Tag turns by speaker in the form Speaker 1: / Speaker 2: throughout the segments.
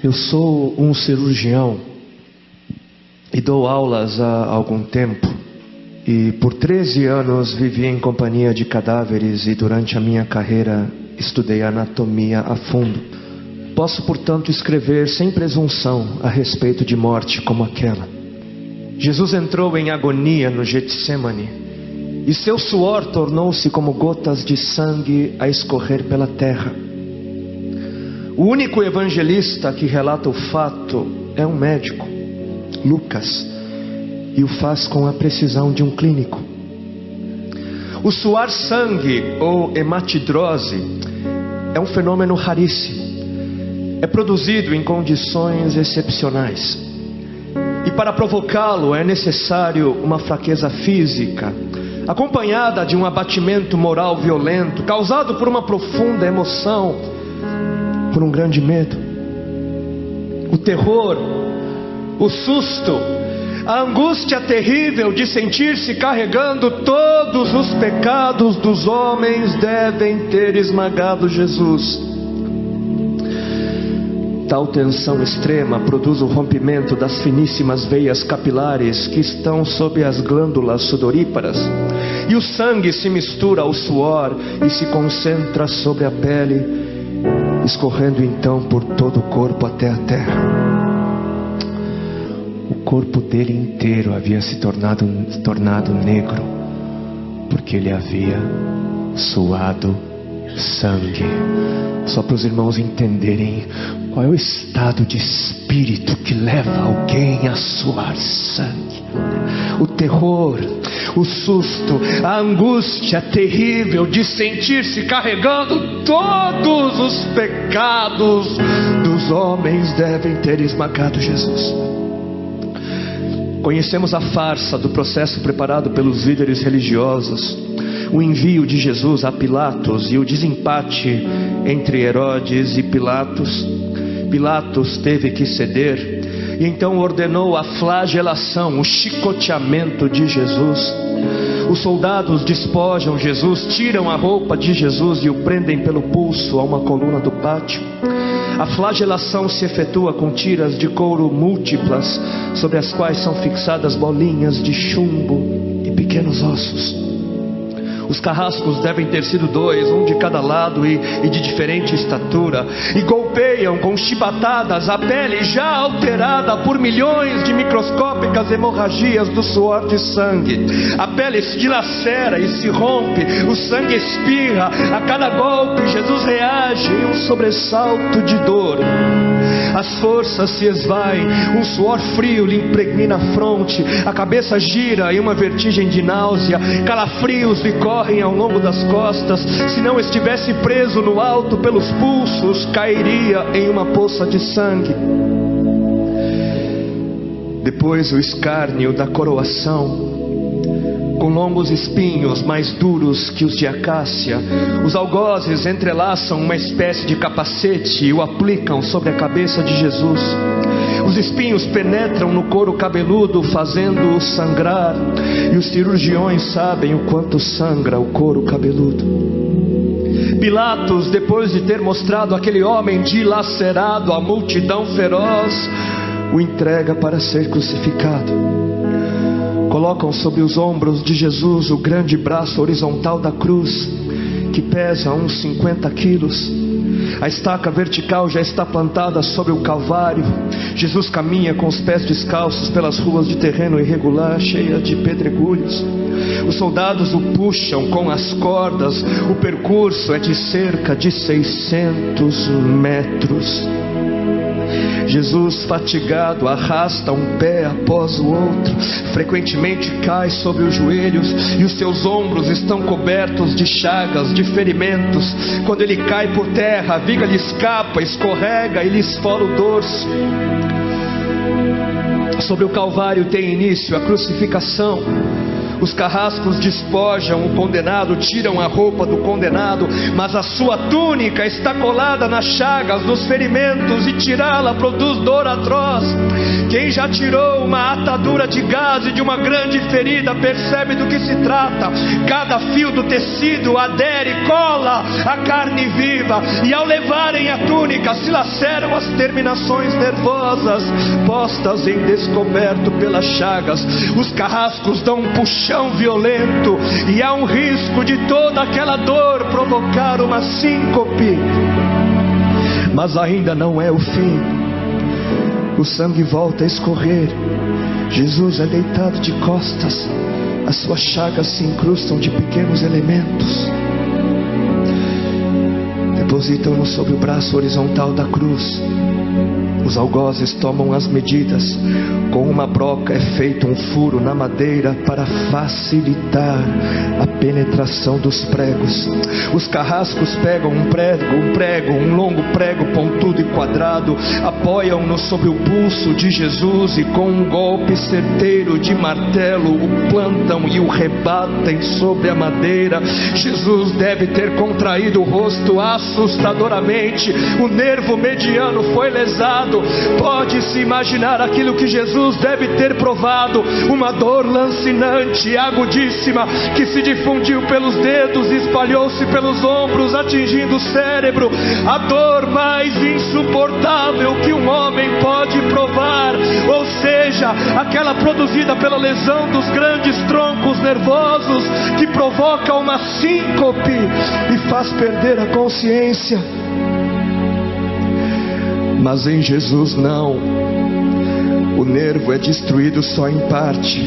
Speaker 1: Eu sou um cirurgião e dou aulas há algum tempo. E por 13 anos vivi em companhia de cadáveres e durante a minha carreira estudei anatomia a fundo. Posso, portanto, escrever sem presunção a respeito de morte como aquela. Jesus entrou em agonia no Getsemane e seu suor tornou-se como gotas de sangue a escorrer pela terra. O único evangelista que relata o fato é um médico, Lucas, e o faz com a precisão de um clínico. O suar sangue ou hematidrose é um fenômeno raríssimo. É produzido em condições excepcionais. E para provocá-lo é necessário uma fraqueza física, acompanhada de um abatimento moral violento, causado por uma profunda emoção, por um grande medo. O terror, o susto, a angústia terrível de sentir-se carregando todos os pecados dos homens devem ter esmagado Jesus. Tal tensão extrema produz o rompimento das finíssimas veias capilares que estão sob as glândulas sudoríparas, e o sangue se mistura ao suor e se concentra sobre a pele, escorrendo então por todo o corpo até a terra. O corpo dele inteiro havia se tornado negro, porque ele havia suado sangue. Só para os irmãos entenderem qual é o estado de espírito que leva alguém a suar sangue. O terror, o susto, a angústia terrível de sentir-se carregando todos os pecados dos homens devem ter esmagado Jesus. Conhecemos a farsa do processo preparado pelos líderes religiosos, o envio de Jesus a Pilatos e o desempate entre Herodes e Pilatos. Pilatos teve que ceder e então ordenou a flagelação, o chicoteamento de Jesus. Os soldados despojam Jesus, tiram a roupa de Jesus e o prendem pelo pulso a uma coluna do pátio. A flagelação se efetua com tiras de couro múltiplas, sobre as quais são fixadas bolinhas de chumbo e pequenos ossos. Os carrascos devem ter sido 2, um de cada lado e de diferente estatura, e golpeiam com chibatadas a pele já alterada por milhões de microscópicas hemorragias do suor de sangue. A pele se dilacera e se rompe, o sangue espirra. A cada golpe Jesus reage em um sobressalto de dor. As forças se esvaem, um suor frio lhe impregna a fronte, a cabeça gira em uma vertigem de náusea, calafrios lhe correm ao longo das costas. Se não estivesse preso no alto pelos pulsos, cairia em uma poça de sangue. Depois o escárnio da coroação, com longos espinhos mais duros que os de acácia. Os algozes entrelaçam uma espécie de capacete e o aplicam sobre a cabeça de Jesus. Os espinhos penetram no couro cabeludo, fazendo-o sangrar, e os cirurgiões sabem o quanto sangra o couro cabeludo. Pilatos, depois de ter mostrado aquele homem dilacerado à multidão feroz, o entrega para ser crucificado. Colocam sobre os ombros de Jesus o grande braço horizontal da cruz, que pesa uns 50 quilos. A estaca vertical já está plantada sobre o Calvário. Jesus caminha com os pés descalços pelas ruas de terreno irregular, cheia de pedregulhos. Os soldados o puxam com as cordas. O percurso é de cerca de 600 metros. Jesus, fatigado, arrasta um pé após o outro. Frequentemente cai sobre os joelhos e os seus ombros estão cobertos de chagas, de ferimentos. Quando ele cai por terra, a viga lhe escapa, escorrega e lhe esfola o dorso. Sobre o Calvário tem início a crucificação. Os carrascos despojam o condenado, tiram a roupa do condenado, mas a sua túnica está colada nas chagas, nos ferimentos, e tirá-la produz dor atroz. Quem já tirou uma atadura de gaze de uma grande ferida percebe do que se trata. Cada fio do tecido adere, cola a carne viva, e ao levarem a túnica se laceram as terminações nervosas, postas em descoberto pelas chagas. Os carrascos dão um puxão violento, e há um risco de toda aquela dor provocar uma síncope. Mas ainda não é o fim. O sangue volta a escorrer. Jesus é deitado de costas. As suas chagas se incrustam de pequenos elementos. Depositam-no sobre o braço horizontal da cruz. Os algozes tomam as medidas. Com uma broca é feito um furo na madeira para facilitar a penetração dos pregos. Os carrascos pegam um prego, um longo prego pontudo e quadrado, apoiam-no sobre o pulso de Jesus e com um golpe certeiro de martelo o plantam e o rebatem sobre a madeira. Jesus deve ter contraído o rosto assustadoramente. O nervo mediano foi lesado. Pode-se imaginar aquilo que Jesus deve ter provado: uma dor lancinante e agudíssima que se difundiu pelos dedos e espalhou-se pelos ombros, atingindo o cérebro. A dor mais insuportável que um homem pode provar, ou seja, aquela produzida pela lesão dos grandes troncos nervosos, que provoca uma síncope e faz perder a consciência. Mas em Jesus não. O nervo é destruído só em parte,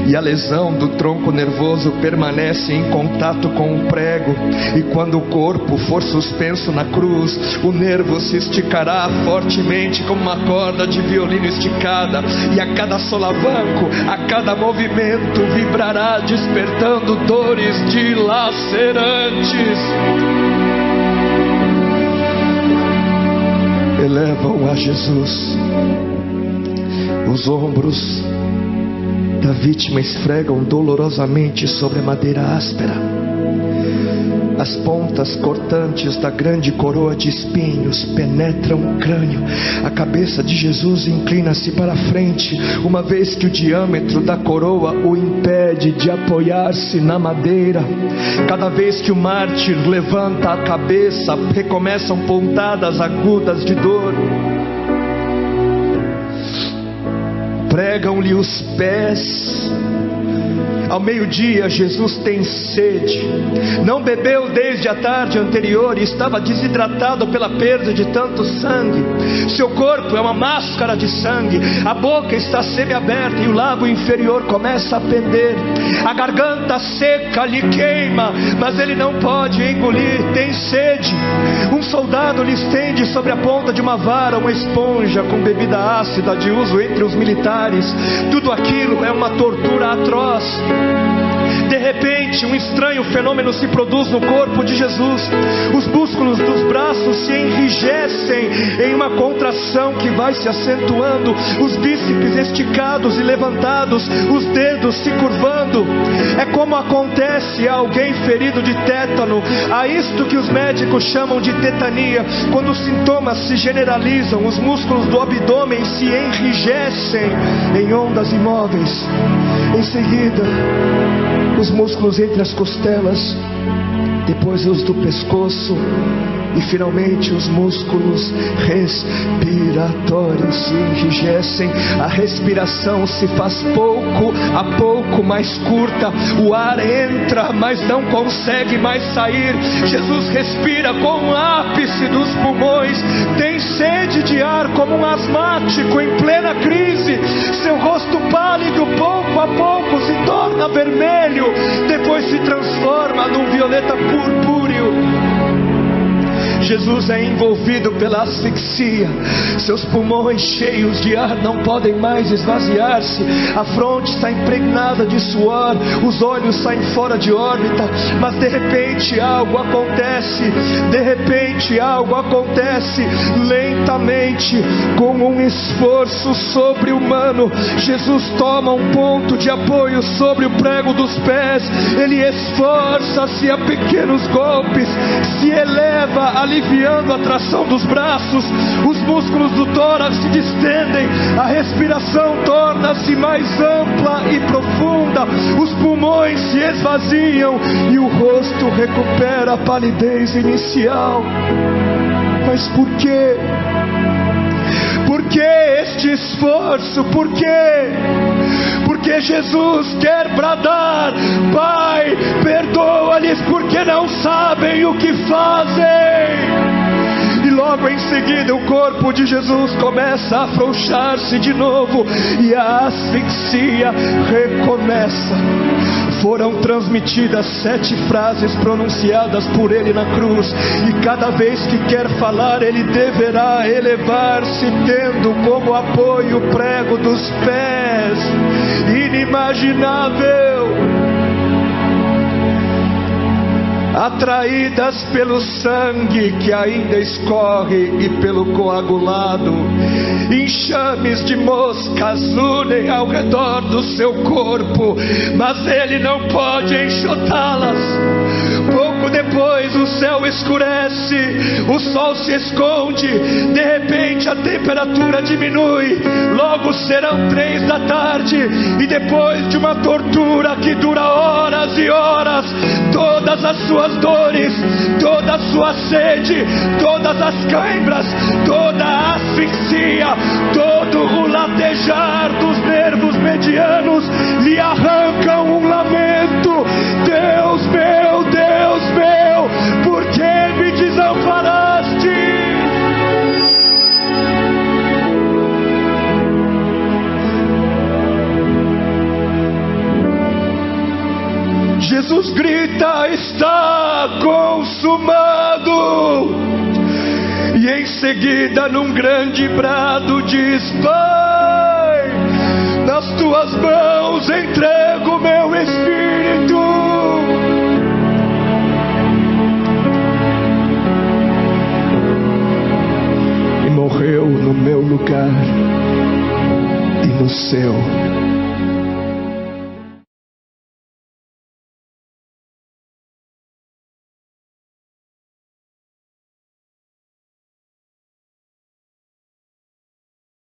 Speaker 1: e a lesão do tronco nervoso permanece em contato com o prego. E quando o corpo for suspenso na cruz, o nervo se esticará fortemente como uma corda de violino esticada, e a cada solavanco, a cada movimento, vibrará despertando dores dilacerantes. Elevam a Jesus. Os ombros da vítima esfregam dolorosamente sobre a madeira áspera. As pontas cortantes da grande coroa de espinhos penetram o crânio. A cabeça de Jesus inclina-se para a frente, uma vez que o diâmetro da coroa o impede de apoiar-se na madeira. Cada vez que o mártir levanta a cabeça, recomeçam pontadas agudas de dor. Pregam-lhe os pés. Ao meio-dia, Jesus tem sede. Não bebeu desde a tarde anterior e estava desidratado pela perda de tanto sangue. Seu corpo é uma máscara de sangue. A boca está semiaberta e o lábio inferior começa a pender. A garganta seca lhe queima, mas ele não pode engolir. Tem sede. Um soldado lhe estende sobre a ponta de uma vara uma esponja com bebida ácida de uso entre os militares. Tudo aquilo é uma tortura atroz. De repente, um estranho fenômeno se produz no corpo de Jesus. Os músculos dos braços se enrijecem em uma contração que vai se acentuando, os bíceps esticados e levantados, os dedos se curvando. É como acontece a alguém ferido de tétano, a isto que os médicos chamam de tetania. Quando os sintomas se generalizam, os músculos do abdômen se enrijecem em ondas imóveis. Em seguida, os músculos entre as costelas, depois os do pescoço e finalmente os músculos respiratórios se enrijecem. A respiração se faz pouco a pouco mais curta. O ar entra, mas não consegue mais sair. Jesus respira com o ápice dos pulmões. Tem sede de ar como um asmático em plena crise. Seu rosto pálido pouco a pouco se torna vermelho, depois se transforma num violeta purpúreo. Jesus é envolvido pela asfixia. Seus pulmões cheios de ar não podem mais esvaziar-se. A fronte está impregnada de suor, os olhos saem fora de órbita. Mas de repente algo acontece. De repente algo acontece. Lentamente, com um esforço sobre-humano, Jesus toma um ponto de apoio sobre o prego dos pés. Ele esforça-se a pequenos golpes, se eleva, aliviando a tração dos braços. Os músculos do tórax se distendem, a respiração torna-se mais ampla e profunda, os pulmões se esvaziam e o rosto recupera a palidez inicial. Mas por quê? Por que este esforço? Por quê? Porque Jesus quer bradar: Pai, perdoa-lhes porque não sabem o que fazem. E logo em seguida o corpo de Jesus começa a afrouxar-se de novo e a asfixia recomeça. Foram transmitidas 7 frases pronunciadas por ele na cruz, e cada vez que quer falar ele deverá elevar-se, tendo como apoio o prego dos pés. Inimaginável! Atraídas pelo sangue que ainda escorre e pelo coagulado, enxames de moscas unem ao redor do seu corpo, mas ele não pode enxotá-las. Pouco depois o céu escurece, o sol se esconde, de repente a temperatura diminui. Logo serão 3 da tarde, e depois de uma tortura que dura horas e horas, todas as suas dores, toda a sua sede, todas as cãibras, toda a asfixia, todo o latejar dos nervos medianos lhe arrancam um lamento: Deus meu, por que me desamparaste? Jesus grita: está consumado. E em seguida, num grande brado, diz: Pai, nas tuas mãos entrego meu espírito. E morreu no meu lugar e no seu.